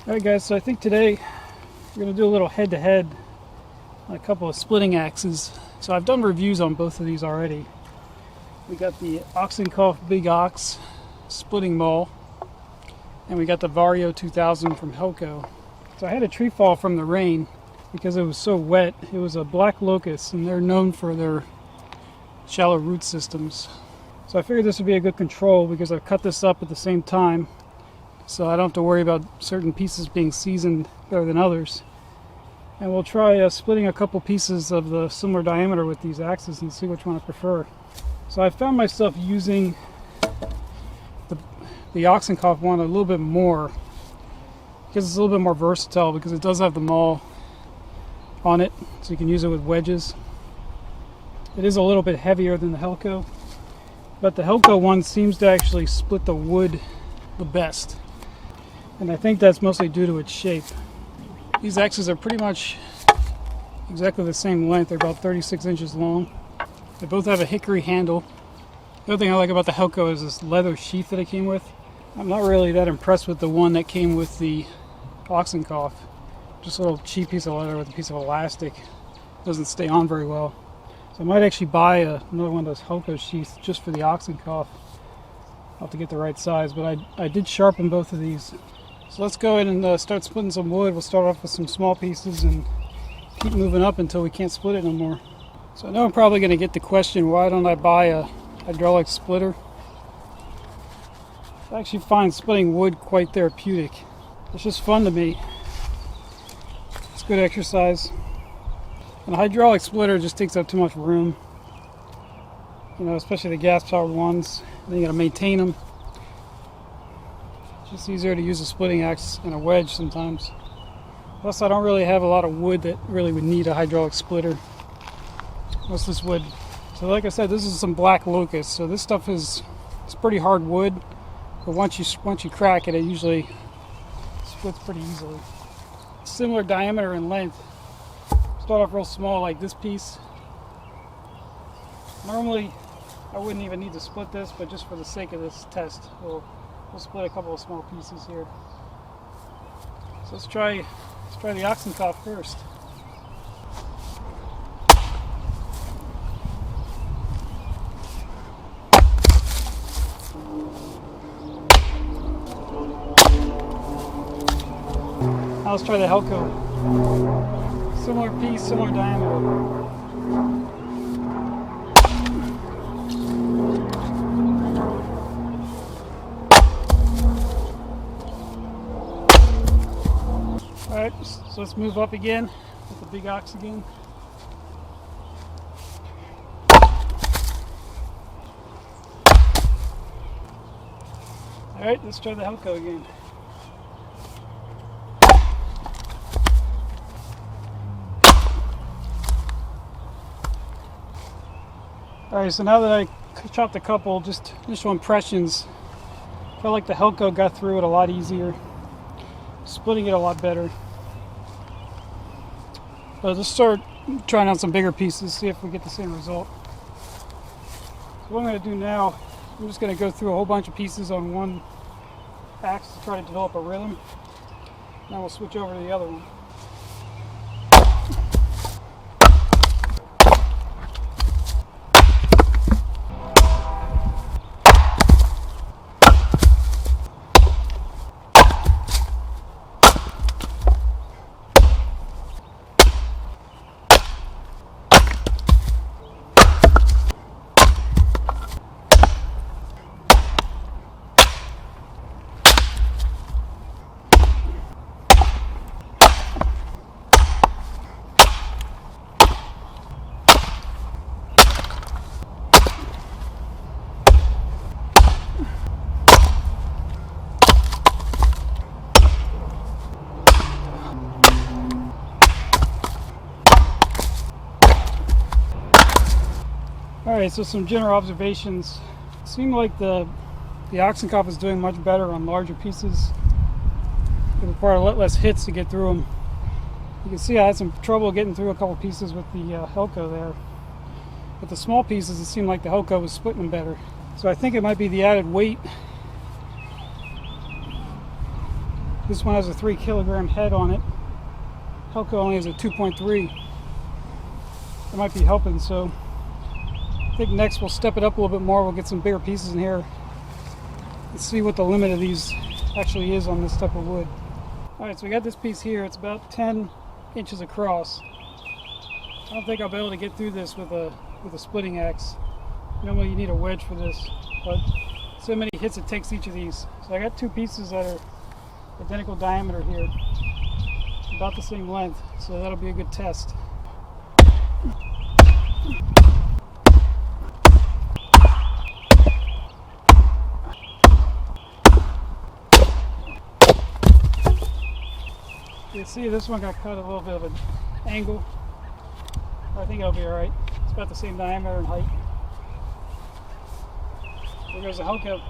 Alright guys, so I think today we're going to do a little head-to-head on a couple of splitting axes. So I've done reviews on both of these already. We got the Ochsenkopf Big Ox splitting maul, and we got the Vario 2000 from Helko. So I had a tree fall from the rain because it was so wet. It was a black locust, and they're known for their shallow root systems. So I figured this would be a good control because I've cut this up at the same time, so I don't have to worry about certain pieces being seasoned better than others. And we'll try splitting a couple pieces of the similar diameter with these axes and see which one I prefer. So I found myself using the Ochsenkopf one a little bit more because it's a little bit more versatile, because it does have the maul on it, so you can use it with wedges. It is a little bit heavier than the Helko, but the Helko one seems to actually split the wood the best, and I think that's mostly due to its shape. These axes are pretty much exactly the same length. They're about 36 inches long. They both have a hickory handle. The other thing I like about the Helko is this leather sheath that it came with. I'm not really that impressed with the one that came with the Ochsenkopf. Just a little cheap piece of leather with a piece of elastic. Doesn't stay on very well. So I might actually buy another one of those Helko sheaths just for the Ochsenkopf. I'll have to get the right size, but I did sharpen both of these. So let's go ahead and start splitting some wood. We'll start off with some small pieces and keep moving up until we can't split it no more. So I know I'm probably going to get the question, why don't I buy a hydraulic splitter? I actually find splitting wood quite therapeutic. It's just fun to me. It's good exercise. And a hydraulic splitter just takes up too much room. You know, especially the gas-powered ones. Then you got to maintain them. It's just easier to use a splitting axe and a wedge sometimes. Plus, I don't really have a lot of wood that really would need a hydraulic splitter. What's this wood? So like I said, this is some black locust. So this stuff it's pretty hard wood, but once you crack it, it usually splits pretty easily. Similar diameter and length. Start off real small like this piece. Normally, I wouldn't even need to split this, but just for the sake of this test, we'll split a couple of small pieces here. So let's try the Ochsenkopf first. Now let's try the Helko. Similar piece, similar diameter. Alright, so let's move up again with the big ox again. Alright, let's try the Helko again. Alright, so now that I chopped a couple, just initial impressions, I felt like the Helko got through it a lot easier, splitting it a lot better. But let's start trying out some bigger pieces, see if we get the same result. So what I'm going to do now, I'm just going to go through a whole bunch of pieces on one axe to try to develop a rhythm. Then we'll switch over to the other one. Alright, so some general observations. It seemed like the Ochsenkopf is doing much better on larger pieces. It required a lot less hits to get through them. You can see I had some trouble getting through a couple pieces with the Helko there. But the small pieces, it seemed like the Helko was splitting them better. So I think it might be the added weight This one has a 3 kilogram head on it. Helko only has a 2.3. That might be helping, so I think next we'll step it up a little bit more. We'll get some bigger pieces in here and see what the limit of these actually is on this type of wood. Alright, so we got this piece here. It's about 10 inches across. I don't think I'll be able to get through this with a splitting axe. Normally you need a wedge for this, but so many hits it takes each of these. So I got 2 pieces that are identical diameter here, about the same length, so that'll be a good test. You see this one got cut a little bit of an angle. I think it'll be alright. It's about the same diameter and height. There goes the Helko.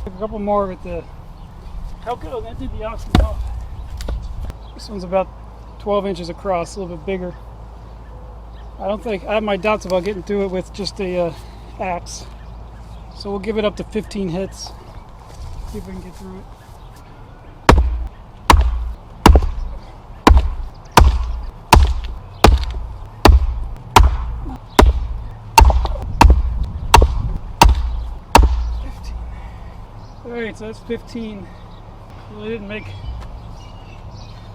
A couple more with the Helko, then did the Ochsenkopf. This one's about 12 inches across, a little bit bigger. I have my doubts about getting through it with just a axe. So we'll give it up to 15 hits. See if we can get through it. Alright, so that's 15. Really didn't make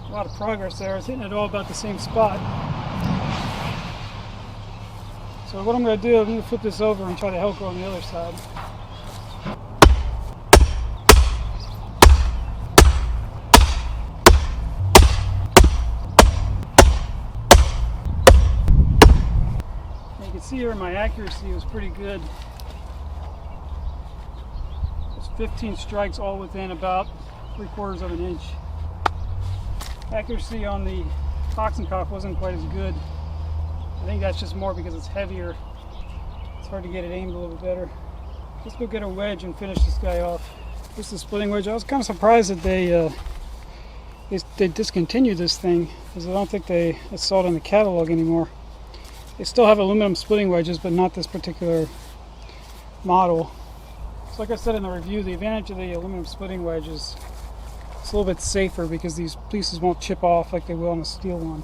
a lot of progress there. I was hitting it all about the same spot. So what I'm going to do, I'm going to flip this over and try the Helko on the other side. And you can see here my accuracy was pretty good. 15 strikes all within about 3/4 of an inch. Accuracy on the Ochsenkopf wasn't quite as good. I think that's just more because it's heavier. It's hard to get it aimed a little better. Let's go get a wedge and finish this guy off. This is the splitting wedge. I was kind of surprised that they discontinued this thing, because I don't think they saw it in the catalog anymore. They still have aluminum splitting wedges, but not this particular model. So like I said in the review, the advantage of the aluminum splitting wedge is it's a little bit safer because these pieces won't chip off like they will on a steel one.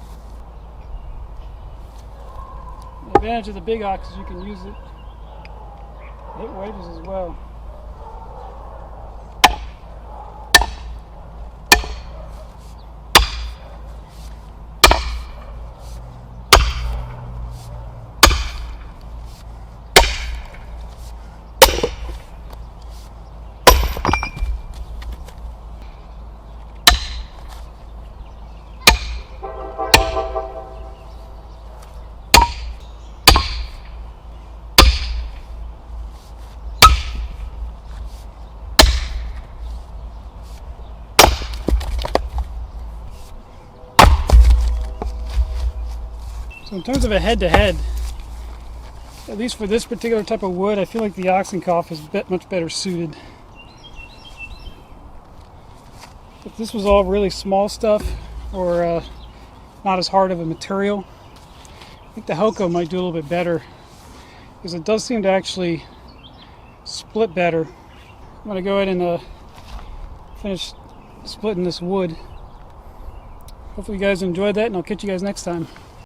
The advantage of the big ox is you can use it to hit wedges as well. So in terms of a head-to-head, at least for this particular type of wood, I feel like the Ochsenkopf is much better suited. If this was all really small stuff, or not as hard of a material, I think the Helko might do a little bit better, because it does seem to actually split better. I'm going to go ahead and finish splitting this wood. Hopefully you guys enjoyed that, and I'll catch you guys next time.